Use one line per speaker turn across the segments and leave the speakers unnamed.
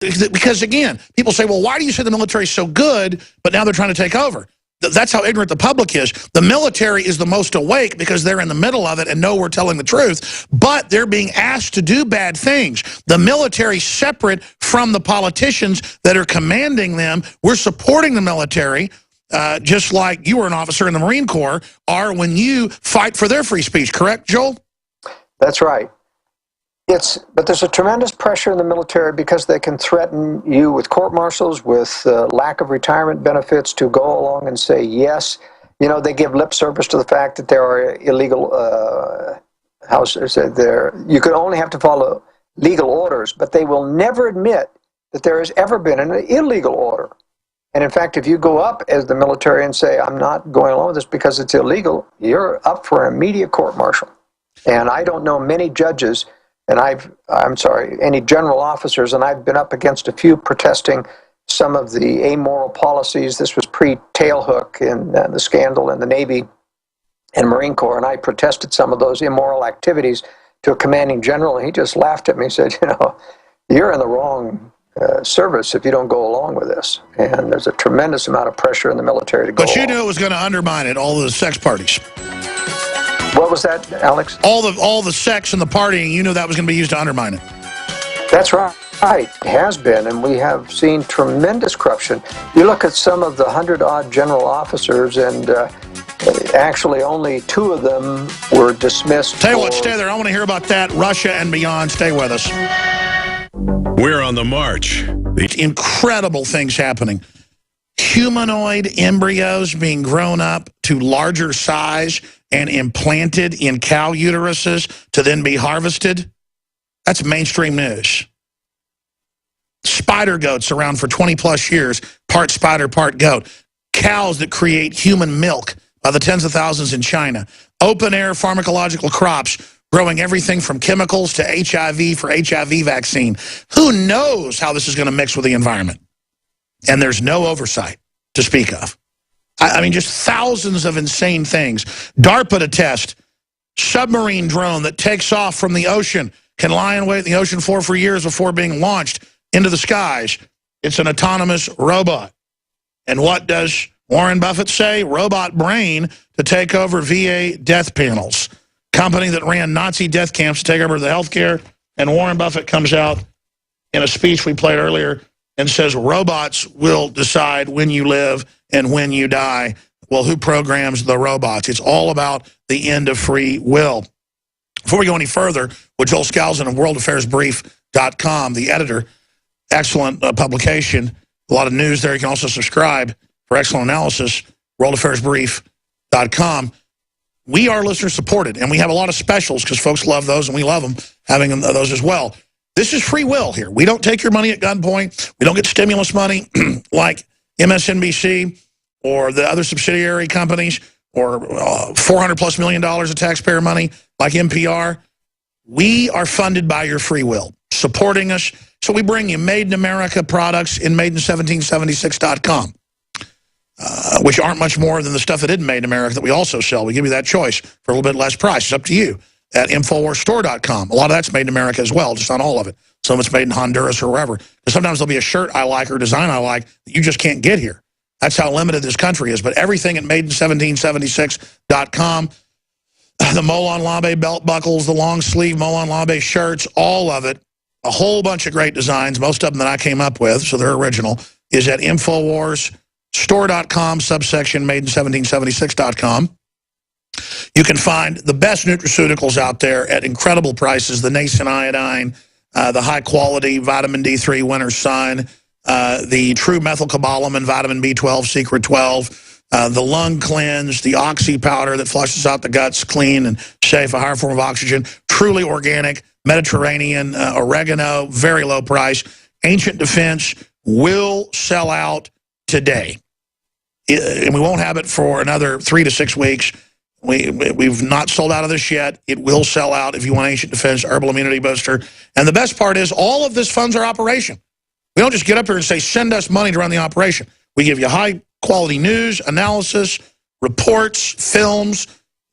Because, again, people say, well, why do you say the military is so good, but now they're trying to take over? That's how ignorant the public is. The military is the most awake because they're in the middle of it and know we're telling the truth, but they're being asked to do bad things. The military separate from the politicians that are commanding them. We're supporting the military, just like you were an officer in the Marine Corps are when you fight for their free speech. Correct, Joel?
That's right. But there's a tremendous pressure in the military because they can threaten you with court-martials, with lack of retirement benefits to go along and say yes. You know, they give lip service to the fact that there are illegal you could only have to follow legal orders, but they will never admit that there has ever been an illegal order. And in fact, if you go up as the military and say, I'm not going along with this because it's illegal, you're up for an immediate court-martial. And I don't know many judges and any general officers, and I've been up against a few protesting some of the amoral policies. This was pre-tailhook in the scandal in the Navy and Marine Corps, and I protested some of those immoral activities to a commanding general, and he just laughed at me and said, you know, you're in the wrong service if you don't go along with this. And there's a tremendous amount of pressure in the military to go
But you knew it was going to undermine it, all the sex parties.
What was that, Alex?
All the sex and the partying, you knew that was going to be used to undermine it.
That's right. It has been, and we have seen tremendous corruption. You look at some of the 100-odd general officers, and actually only 2 of them were dismissed.
Tell you what, stay there. I want to hear about that, Russia and beyond. Stay with us.
We're on the march.
Incredible things happening. Humanoid embryos being grown up to larger size and implanted in cow uteruses to then be harvested. That's mainstream news. Spider goats around for 20-plus years, part spider, part goat. Cows that create human milk by the tens of thousands in China. Open-air pharmacological crops growing everything from chemicals to HIV for HIV vaccine. Who knows how this is going to mix with the environment? And there's no oversight to speak of. I mean, just thousands of insane things. DARPA to test. Submarine drone that takes off from the ocean, can lie in wait in the ocean floor for years before being launched into the skies. It's an autonomous robot. And what does Warren Buffett say? Robot brain to take over VA death panels. Company that ran Nazi death camps to take over the healthcare. And Warren Buffett comes out in a speech we played earlier and says robots will decide when you live and when you die. Well, who programs the robots? It's all about the end of free will. Before we go any further, with Joel Skousen of worldaffairsbrief.com, the editor, excellent publication, a lot of news there. You can also subscribe for excellent analysis, worldaffairsbrief.com. We are listener supported, and we have a lot of specials because folks love those, and we love them, having those as well. This is free will here. We don't take your money at gunpoint. We don't get stimulus money like MSNBC or the other subsidiary companies or $400+ million of taxpayer money like NPR. We are funded by your free will, supporting us. So we bring you Made in America products in made-in-1776.com, which aren't much more than the stuff that isn't made in America that we also sell. We give you that choice for a little bit less price. It's up to you. At InfoWarsStore.com. A lot of that's made in America as well, just not all of it. Some of it's made in Honduras or wherever. Because sometimes there'll be a shirt I like or design I like that you just can't get here. That's how limited this country is. But everything at made-in-1776.com, the Molon Labe belt buckles, the long sleeve Molon Labe shirts, all of it, a whole bunch of great designs, most of them that I came up with, so they're original, is at InfoWarsStore.com, subsection made-in-1776.com. You can find the best nutraceuticals out there at incredible prices, the nascent iodine, the high-quality vitamin D3 winter sun, the true methylcobalamin, vitamin B12, secret 12, the lung cleanse, the oxy powder that flushes out the guts clean and safe, a higher form of oxygen, truly organic, Mediterranean, oregano, very low price. Ancient Defense will sell out today. And we won't have it for another 3 to 6 weeks. We've not sold out of this yet. It will sell out if you want Ancient Defense, Herbal Immunity Booster. And the best part is all of this funds our operation. We don't just get up here and say, send us money to run the operation. We give you high-quality news, analysis, reports, films,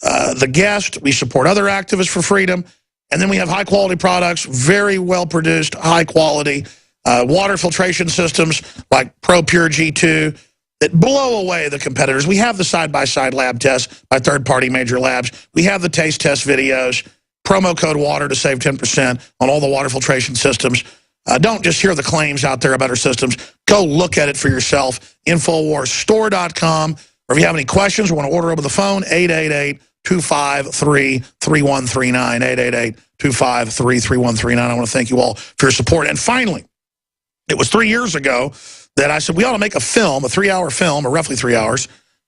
the guest. We support other activists for freedom. And then we have high-quality products, very well-produced, high-quality, water filtration systems like ProPure G2 that blow away the competitors. We have the side-by-side lab tests by third-party major labs. We have the taste test videos. Promo code WATER to save 10% on all the water filtration systems. Don't just hear the claims out there about our systems. Go look at it for yourself. InfoWarsStore.com. Or if you have any questions or want to order over the phone, 888-253-3139. 888-253-3139. I want to thank you all for your support. And finally, it was 3 years ago that I said we ought to make a film, a 3-hour film, or roughly 3 hours,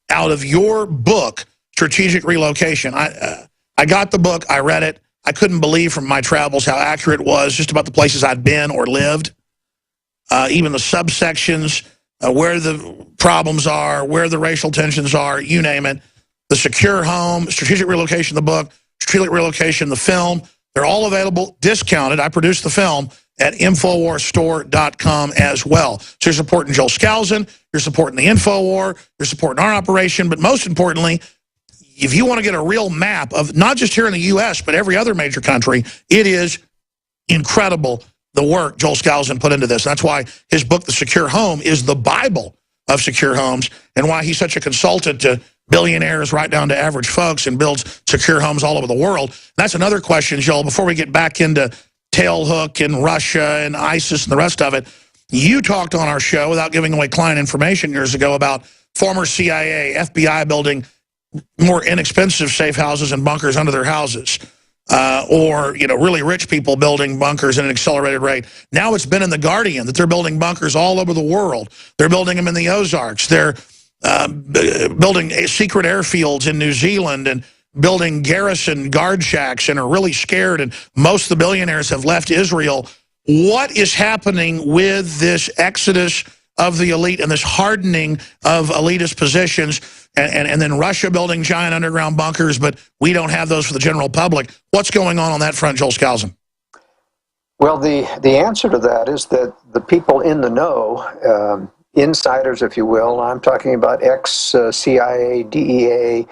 out of your book, Strategic Relocation. I got the book. I read it. I couldn't believe from my travels how accurate it was just about the places I'd been or lived, even the subsections, where the problems are, where the racial tensions are, you name it. The Secure Home, Strategic Relocation, the book, Strategic Relocation, the film, they're all available, discounted. I produced the film at InfoWarsStore.com as well. So you're supporting Joel Skousen, you're supporting the InfoWar, you're supporting our operation, but most importantly, if you want to get a real map of not just here in the U.S., but every other major country, it is incredible the work Joel Skousen put into this. That's why his book, The Secure Home, is the Bible of secure homes, and why he's such a consultant to billionaires right down to average folks and builds secure homes all over the world. That's another question, Joel, before we get back into Tailhook and Russia and ISIS and the rest of it. You talked on our show, without giving away client information years ago, about former CIA, FBI building more inexpensive safe houses and bunkers under their houses. Or, you know, really rich people building bunkers at an accelerated rate. Now it's been in The Guardian that they're building bunkers all over the world. They're building them in the Ozarks. They're building secret airfields in New Zealand and building garrison guard shacks and are really scared. And most of the billionaires have left Israel. What is happening with this exodus of the elite and this hardening of elitist positions, and then Russia building giant underground bunkers, but we don't have those for the general public? What's going on that front, Joel Skousen?
Well, the answer to that is that the people in the know, insiders, if you will, I'm talking about ex-CIA, DEA,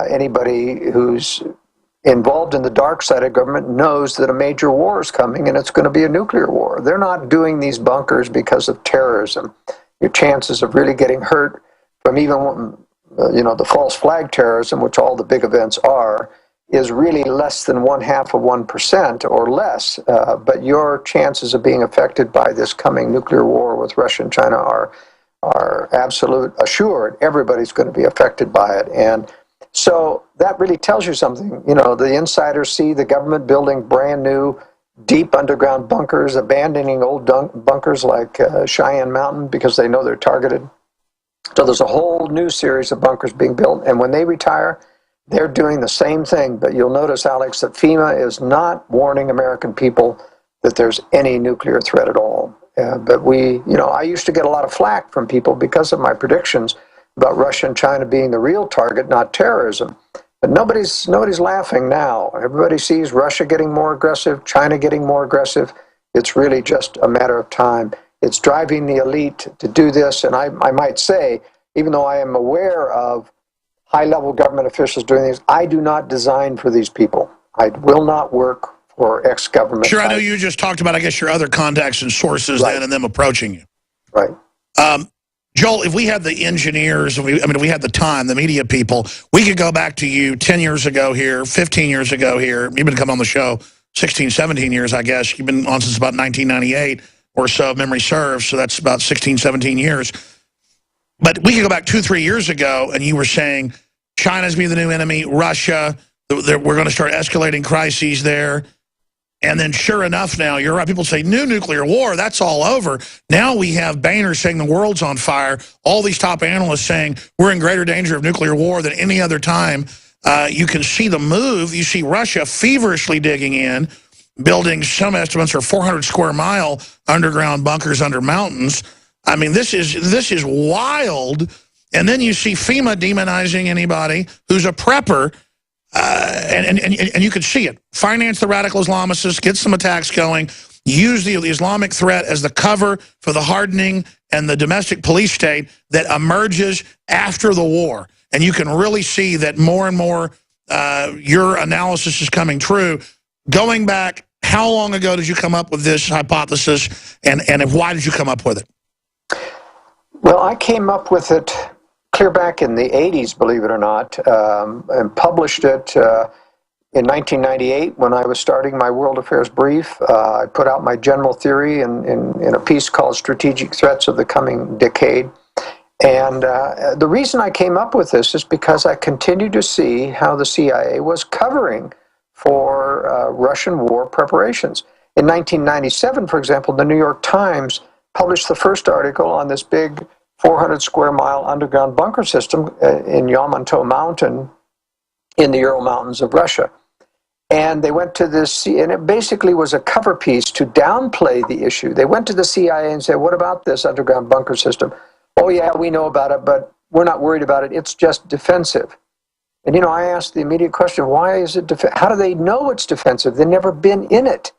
anybody who's involved in the dark side of government knows that a major war is coming, and it's going to be a nuclear war. They're not doing these bunkers because of terrorism. Your chances of really getting hurt from even, the false flag terrorism, which all the big events are, is really less than 0.5% or less. But your chances of being affected by this coming nuclear war with Russia and China are absolute assured. Everybody's going to be affected by it. And so that really tells you something. You know, the insiders see the government building brand new, deep underground bunkers, abandoning old bunkers like Cheyenne Mountain because they know they're targeted. So there's a whole new series of bunkers being built. And when they retire, they're doing the same thing. But you'll notice, Alex, that FEMA is not warning American people that there's any nuclear threat at all. But I used to get a lot of flack from people because of my predictions about Russia and China being the real target, not terrorism. But nobody's laughing now. Everybody sees Russia getting more aggressive, China getting more aggressive. It's really just a matter of time. It's driving the elite to do this. And I might say, even though I am aware of high-level government officials doing these, I do not design for these people. I will not work for ex-government.
Sure, I know you just talked about, I guess, your other contacts and sources then and them approaching you.
Right.
Joel, if we had the engineers, if we had the time, the media people, we could go back to you 10 years ago here, 15 years ago here. You've been coming on the show 16, 17 years, I guess. You've been on since about 1998 or so, if memory serves, so that's about 16, 17 years. But we could go back 2, 3 years ago, and you were saying China's being the new enemy, Russia, we're going to start escalating crises there. And then sure enough now, you're right, people say, new nuclear war, that's all over. Now we have Boehner saying the world's on fire. All these top analysts saying we're in greater danger of nuclear war than any other time. You can see the move. You see Russia feverishly digging in, building, some estimates are 400 square mile underground bunkers under mountains. I mean, this is wild. And then you see FEMA demonizing anybody who's a prepper. And you could see it. Finance the radical Islamicists, get some attacks going, use the Islamic threat as the cover for the hardening and the domestic police state that emerges after the war. And you can really see that more and more your analysis is coming true. Going back how long ago did you come up with this hypothesis, and why did you come up with it?
Well, I came up with it clear back in the 80s, believe it or not, and published it in 1998 when I was starting my World Affairs Brief. I put out my general theory in a piece called Strategic Threats of the Coming Decade. And the reason I came up with this is because I continued to see how the CIA was covering for Russian war preparations. In 1997, for example, the New York Times published the first article on this big 400 square mile underground bunker system in Yamato Mountain in the Ural Mountains of Russia. And they went to this, and it basically was a cover piece to downplay the issue. They went to the CIA and said, what about this underground bunker system? Oh yeah, we know about it, but we're not worried about it. It's just defensive. And I asked the immediate question, why is it how do they know it's defensive? They've never been in it.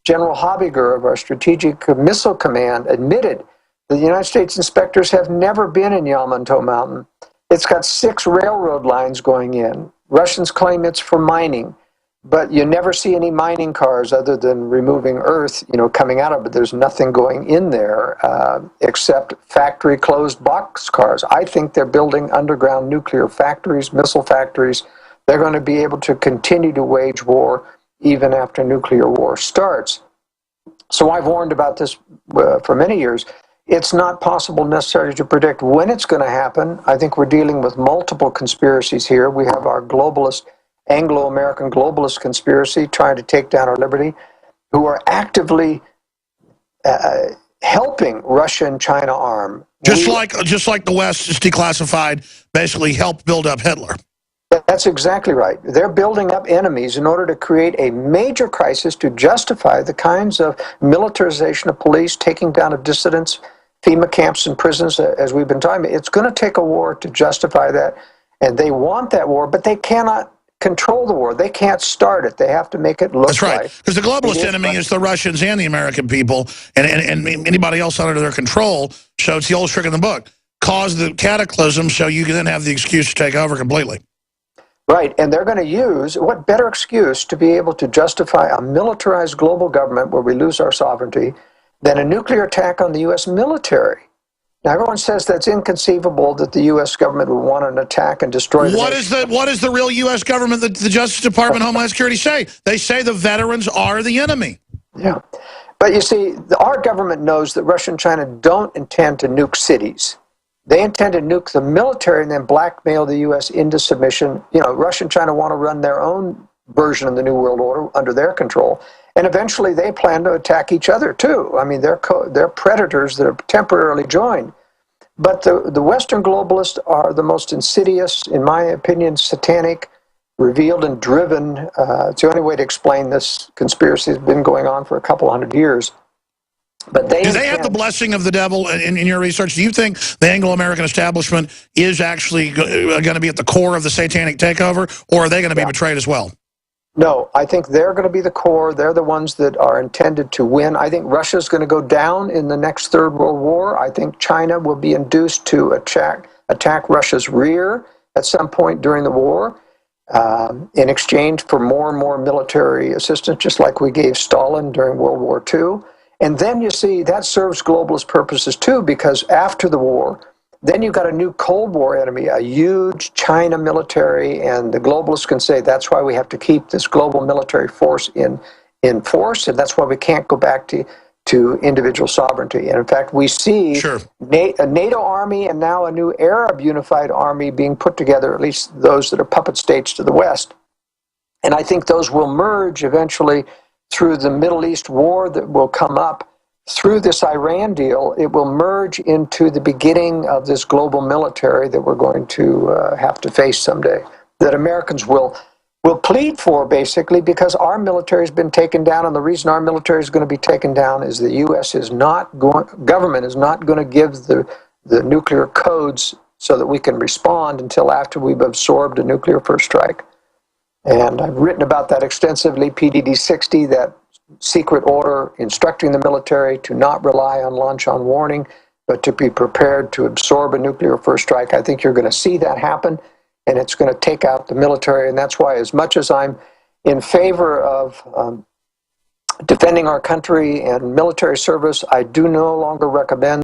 General Habiger of our Strategic Missile Command admitted that the United States inspectors have never been in Yamato Mountain. It's got 6 railroad lines going in. Russians claim it's for mining, but you never see any mining cars other than removing earth, coming out of it. There's nothing going in there except factory closed box cars. I think they're building underground nuclear factories, missile factories. They're going to be able to continue to wage war even after nuclear war starts. So I've warned about this for many years. It's not possible necessarily to predict when it's going to happen. I think we're dealing with multiple conspiracies here. We have our globalist, Anglo-American globalist conspiracy trying to take down our liberty, who are actively helping Russia and China arm.
Just like the West is declassified, basically helped build up Hitler.
That's exactly right. They're building up enemies in order to create a major crisis to justify the kinds of militarization of police, taking down of dissidents, FEMA camps and prisons, as we've been talking about. It's going to take a war to justify that, and they want that war, but they cannot control the war. They can't start it. They have to make it look
That's right,
like
because the globalist enemy is the Russians and the American people, and anybody else under their control. So it's the old trick in the book. Cause the cataclysm so you can then have the excuse to take over completely.
Right, and they're going to use, what better excuse to be able to justify a militarized global government where we lose our sovereignty than a nuclear attack on the U.S. military? Now, everyone says that's inconceivable that the U.S. government would want an attack and destroy the nation.
What is the real U.S. government, the Justice Department, Homeland Security say? They say the veterans are the enemy.
Yeah, but you see, our government knows that Russia and China don't intend to nuke cities. They intend to nuke the military and then blackmail the U.S. into submission. Russia and China want to run their own version of the New World Order under their control. And eventually they plan to attack each other, too. I mean, they're predators that are temporarily joined. But the Western globalists are the most insidious, in my opinion, satanic, revealed and driven. It's the only way to explain this conspiracy. Has been going on for a couple hundred years. But
do they have the blessing of the devil in your research? Do you think the Anglo-American establishment is actually going to be at the core of the satanic takeover, or are they going to be betrayed as well?
No, I think they're going to be the core. They're the ones that are intended to win. I think Russia's going to go down in the next Third World War. I think China will be induced to attack Russia's rear at some point during the war in exchange for more and more military assistance, just like we gave Stalin during World War II. And then you see that serves globalist purposes too, because after the war, then you've got a new Cold War enemy, a huge China military, and the globalists can say that's why we have to keep this global military force in force, and that's why we can't go back to individual sovereignty. And in fact, we see a NATO army and now a new Arab unified army being put together, at least those that are puppet states to the West. And I think those will merge eventually through the Middle East war that will come up. Through this Iran deal, it will merge into the beginning of this global military that we're going to have to face someday, that Americans will plead for, basically, because our military has been taken down, and the reason our military is going to be taken down is the U.S. government is not going to give the nuclear codes so that we can respond until after we've absorbed a nuclear first strike. And I've written about that extensively, PDD 60, that secret order instructing the military to not rely on launch on warning, but to be prepared to absorb a nuclear first strike. I think you're going to see that happen, and it's going to take out the military. And that's why, as much as I'm in favor of defending our country and military service, I do no longer recommend